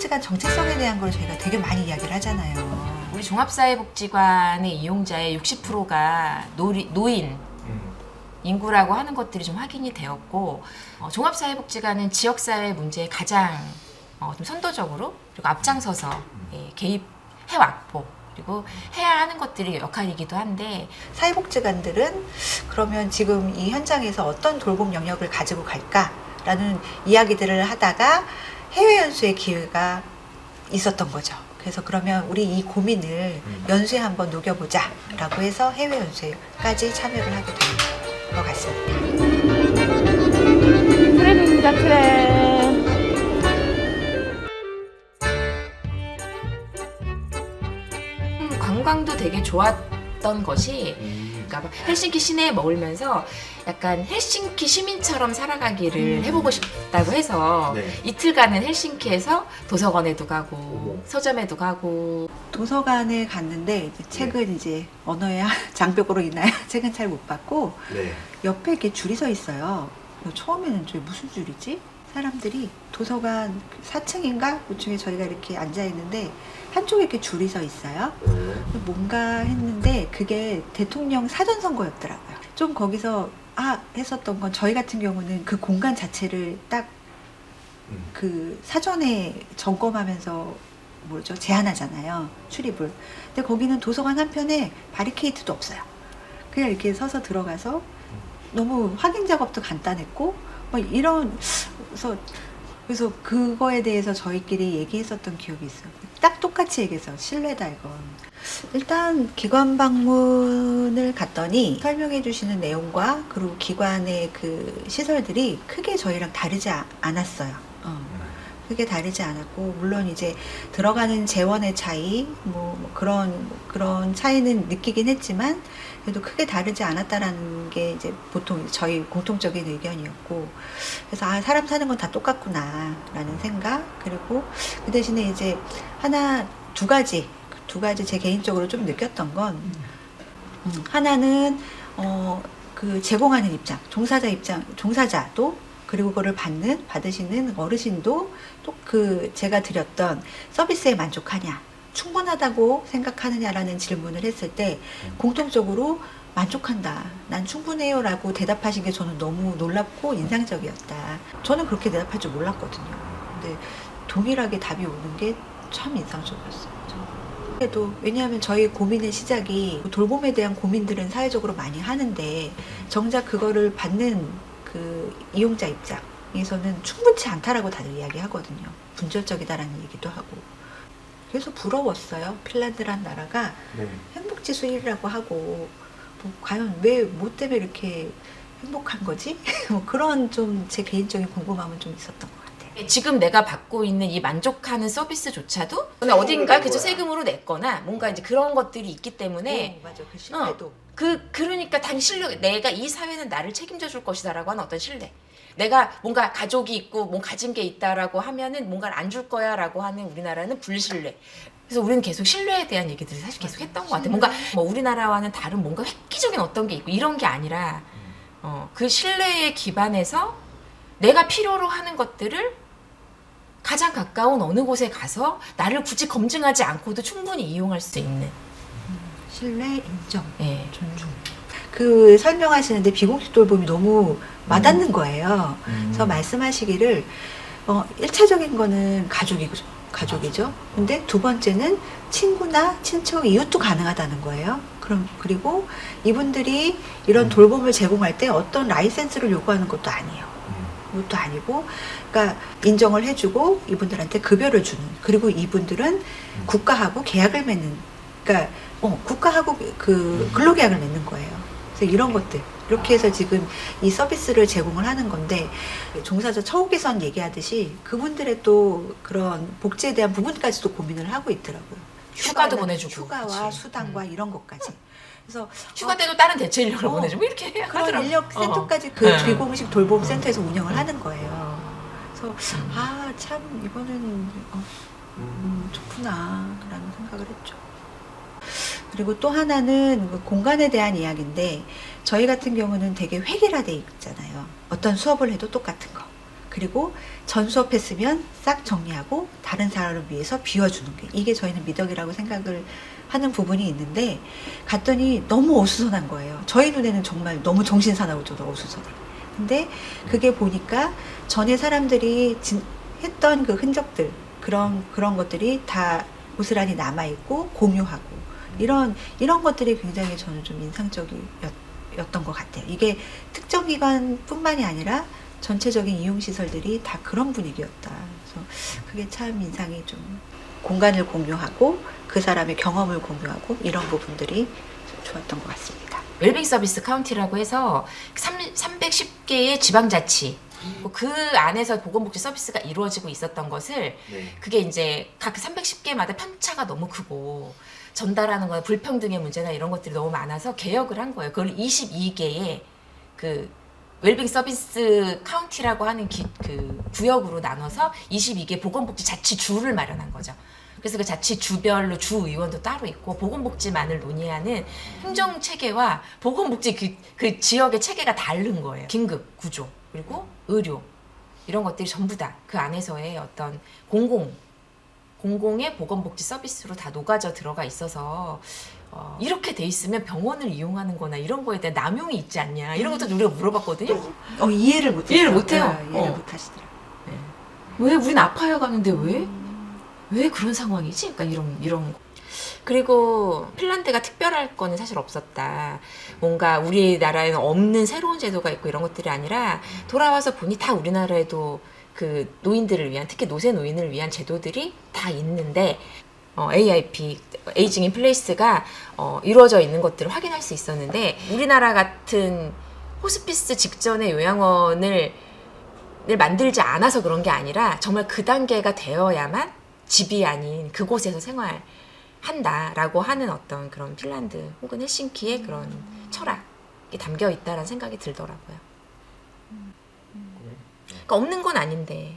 사회복지관 정체성에 대한 걸 저희가 되게 많이 이야기를 하잖아요. 우리 종합사회복지관의 이용자의 60%가 노인 인구라고 하는 것들이 좀 확인이 되었고, 종합사회복지관은 지역사회 문제에 가장 좀 선도적으로 그리고 앞장서서 개입해왔고, 그리고 해야 하는 것들이 역할이기도 한데, 사회복지관들은 그러면 지금 이 현장에서 어떤 돌봄 영역을 가지고 갈까라는 이야기들을 하다가 해외 연수의 기회가 있었던 거죠. 그래서 그러면 우리 이 고민을 연수에 한번 녹여보자 라고 해서 해외 연수에까지 참여를 하게 된 것 같습니다. 트램입니다, 트램. 관광도 되게 좋았던 것이, 그러니까 헬싱키 시내에 머물면서 약간 헬싱키 시민처럼 살아가기를 해보고 싶다고 해서 네. 이틀간은 헬싱키에서 도서관에도 가고 서점에도 가고. 도서관에 갔는데 이제 책은 이제 언어의 장벽으로 인하여 책은 잘 못 봤고 네. 옆에 이렇게 줄이 서 있어요. 처음에는 저희 무슨 줄이지? 사람들이 도서관 4층인가? 5층에 저희가 이렇게 앉아 있는데 한쪽에 이렇게 줄이 서 있어요. 뭔가 했는데 그게 대통령 사전선거였더라고요. 좀 거기서 했었던 건 저희 같은 경우는 그 공간 자체를 딱 그 사전에 점검하면서 제한하잖아요. 출입을. 근데 거기는 도서관 한편에 바리케이트도 없어요. 그냥 이렇게 서서 들어가서 너무 확인 작업도 간단했고 그래서 그거에 대해서 저희끼리 얘기했었던 기억이 있어요. 딱 똑같이 얘기해서 신뢰다 이건. 일단 기관 방문을 갔더니 설명해 주시는 내용과 그리고 기관의 그 시설들이 크게 저희랑 다르지 않았어요. 크게 다르지 않았고, 물론 이제 들어가는 재원의 차이 그런 차이는 느끼긴 했지만 그래도 크게 다르지 않았다라는 게 이제 보통 저희 공통적인 의견이었고, 그래서 사람 사는 건 다 똑같구나 라는 생각. 그리고 그 대신에 이제 두 가지 제 개인적으로 좀 느꼈던 건, 하나는 그 제공하는 입장, 종사자도, 그리고 그거를 받으시는 어르신도 또 제가 드렸던 서비스에 만족하냐, 충분하다고 생각하느냐라는 질문을 했을 때 공통적으로 만족한다, 난 충분해요 라고 대답하신 게 저는 너무 놀랍고 인상적이었다. 저는 그렇게 대답할 줄 몰랐거든요. 근데 동일하게 답이 오는 게 참 인상적이었어요. 그래도 왜냐하면 저희 고민의 시작이 돌봄에 대한 고민들은 사회적으로 많이 하는데 정작 그거를 받는 그 이용자 입장에서는 충분치 않다라고 다들 이야기하거든요. 분절적이다라는 얘기도 하고. 그래서 부러웠어요. 핀란드란 나라가 행복지수 1위라고 하고, 과연 뭐 때문에 이렇게 행복한 거지? 그런 좀 제 개인적인 궁금함은 좀 있었던 것 같아요. 지금 내가 받고 있는 이 만족하는 서비스조차도 어딘가 그저 세금으로 냈거나 뭔가 이제 그런 것들이 있기 때문에, 맞아. 그 신뢰도. 그러니까 당연히 신뢰, 내가 이 사회는 나를 책임져 줄 것이다라고 하는 어떤 신뢰. 내가 뭔가 가족이 있고 뭔가 가진 게 있다라고 하면은 뭔가를 안 줄 거야라고 하는 우리나라는 불신뢰. 그래서 우리는 계속 신뢰에 대한 얘기들을 사실 계속 했던 것 같아요. 뭔가 우리나라와는 다른 뭔가 획기적인 어떤 게 있고 이런 게 아니라 그 신뢰에 기반해서 내가 필요로 하는 것들을 가장 가까운 어느 곳에 가서 나를 굳이 검증하지 않고도 충분히 이용할 수 있는. 신뢰, 인정, 예. 존중. 그 설명하시는데 비공식 돌봄이 너무 와닿는 거예요. 그래서 말씀하시기를 1차적인 거는 가족이죠. 근데 두 번째는 친구나 친척, 이웃도 가능하다는 거예요. 그리고 이분들이 이런 돌봄을 제공할 때 어떤 라이센스를 요구하는 것도 아니에요. 그것도 아니고, 그러니까 인정을 해주고 이분들한테 급여를 주는, 그리고 이분들은 국가하고 계약을 맺는, 그러니까 국가하고 그 근로계약을 맺는 거예요. 그래서 이런 것들 이렇게 해서 지금 이 서비스를 제공을 하는 건데, 종사자 처우 개선 얘기하듯이 그분들의 또 그런 복지에 대한 부분까지도 고민을 하고 있더라고요. 휴가도 보내주고. 휴가와 그치. 수당과 이런 것까지. 그래서 휴가 때도 다른 대체 인력을 보내주고 이렇게 해야 그런 하더라고요. 인력 센터까지 그 네. 비공식 돌봄 센터에서 운영을 하는 거예요. 그래서 참 이거는 좋구나라는 생각을 했죠. 그리고 또 하나는 공간에 대한 이야기인데, 저희 같은 경우는 되게 획일화돼 있잖아요. 어떤 수업을 해도 똑같은 거. 그리고 전수업했으면 싹 정리하고 다른 사람을 위해서 비워주는 게 이게 저희는 미덕이라고 생각을 하는 부분이 있는데 갔더니 너무 어수선한 거예요. 저희 눈에는 정말 너무 정신사나우죠. 어수선해. 근데 그게 보니까 전에 사람들이 했던 그 흔적들 그런 것들이 다 고스란히 남아있고 공유하고 이런 것들이 굉장히 저는 좀 인상적이었던 것 같아요. 이게 특정 기관뿐만이 아니라 전체적인 이용시설들이 다 그런 분위기였다. 그래서 그게 참 인상이 좀 공간을 공유하고 그 사람의 경험을 공유하고 이런 부분들이 좀 좋았던 것 같습니다. 웰빙 서비스 카운티라고 해서 310개의 지방자치 그 안에서 보건복지 서비스가 이루어지고 있었던 것을 그게 이제 각 310개마다 편차가 너무 크고 전달하는 거나 불평등의 문제나 이런 것들이 너무 많아서 개혁을 한 거예요. 그걸 22개의 그 웰빙 서비스 카운티라고 하는 그 구역으로 나눠서 22개 보건복지 자치주를 마련한 거죠. 그래서 그 자치주별로 주의원도 따로 있고 보건복지만을 논의하는 행정체계와 보건복지 그 지역의 체계가 다른 거예요. 긴급, 구조, 그리고 의료 이런 것들이 전부 다 그 안에서의 어떤 공공의 보건복지 서비스로 다 녹아져 들어가 있어서 이렇게 돼 있으면 병원을 이용하는 거나 이런 거에 대한 남용이 있지 않냐 이런 것도 우리가 물어봤거든요. 이해를 못해요. 이해를 못해요. 이해를 못하시더라고요. 왜 우린 아파야 가는데 왜 그런 상황이지? 그러니까 이런 거. 그리고 핀란드가 특별할 거는 사실 없었다. 뭔가 우리나라에는 없는 새로운 제도가 있고 이런 것들이 아니라 돌아와서 보니 다 우리나라에도 그 노인들을 위한 특히 노세 노인을 위한 제도들이 다 있는데 AIP, 에이징 인 플레이스가 이루어져 있는 것들을 확인할 수 있었는데 우리나라 같은 호스피스 직전의 요양원을 만들지 않아서 그런 게 아니라 정말 그 단계가 되어야만 집이 아닌 그곳에서 생활한다라고 하는 어떤 그런 핀란드 혹은 헬싱키의 그런 철학이 담겨 있다라는 생각이 들더라고요. 그러니까 없는 건 아닌데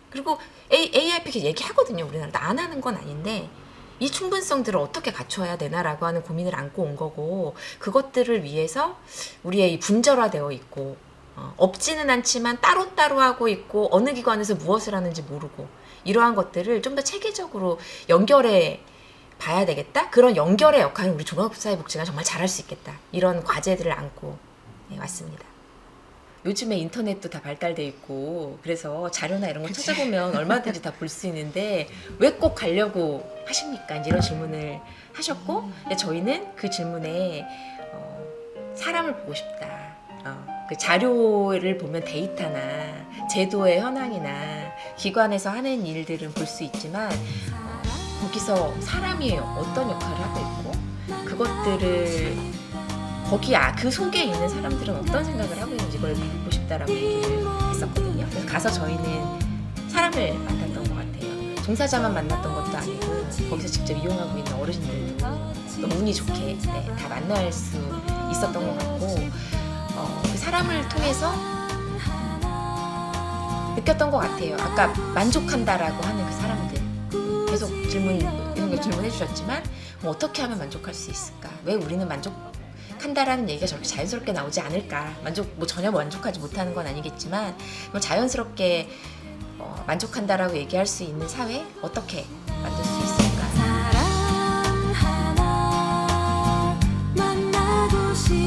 그리고 AIP 얘기하거든요. 우리나라도 안 하는 건 아닌데 이 충분성들을 어떻게 갖춰야 되나라고 하는 고민을 안고 온 거고 그것들을 위해서 우리의 이 분절화되어 있고 없지는 않지만 따로따로 하고 있고 어느 기관에서 무엇을 하는지 모르고 이러한 것들을 좀 더 체계적으로 연결해 봐야 되겠다. 그런 연결의 역할은 우리 종합사회복지가 정말 잘할 수 있겠다. 이런 과제들을 안고 왔습니다. 요즘에 인터넷도 다 발달돼 있고 그래서 자료나 이런 거 찾아보면 얼마든지 다 볼 수 있는데 왜 꼭 가려고 하십니까? 이제 이런 질문을 하셨고 저희는 그 질문에 사람을 보고 싶다. 그 자료를 보면 데이터나 제도의 현황이나 기관에서 하는 일들은 볼 수 있지만 거기서 사람이 어떤 역할을 하고 있고 그것들을 거기 그 속에 있는 사람들은 어떤 생각을 하고 있는지 그걸 보고 싶다라고 얘기를 했었거든요. 그래서 가서 저희는 사람을 만났던 것 같아요. 종사자만 만났던 것도 아니고 거기서 직접 이용하고 있는 어르신들도 너무 운이 좋게 다 만날 수 있었던 것 같고 그 사람을 통해서 느꼈던 것 같아요. 아까 만족한다라고 하는 그 사람들 계속 질문해 주셨지만 어떻게 하면 만족할 수 있을까? 왜 우리는 만족한다라는 얘기가 저렇게 자연스럽게 나오지 않을까? 전혀 만족하지 못하는 건 아니겠지만 자연스럽게 만족한다라고 얘기할 수 있는 사회 어떻게 만들 수 있을까? 사람 하나 만나고 싶어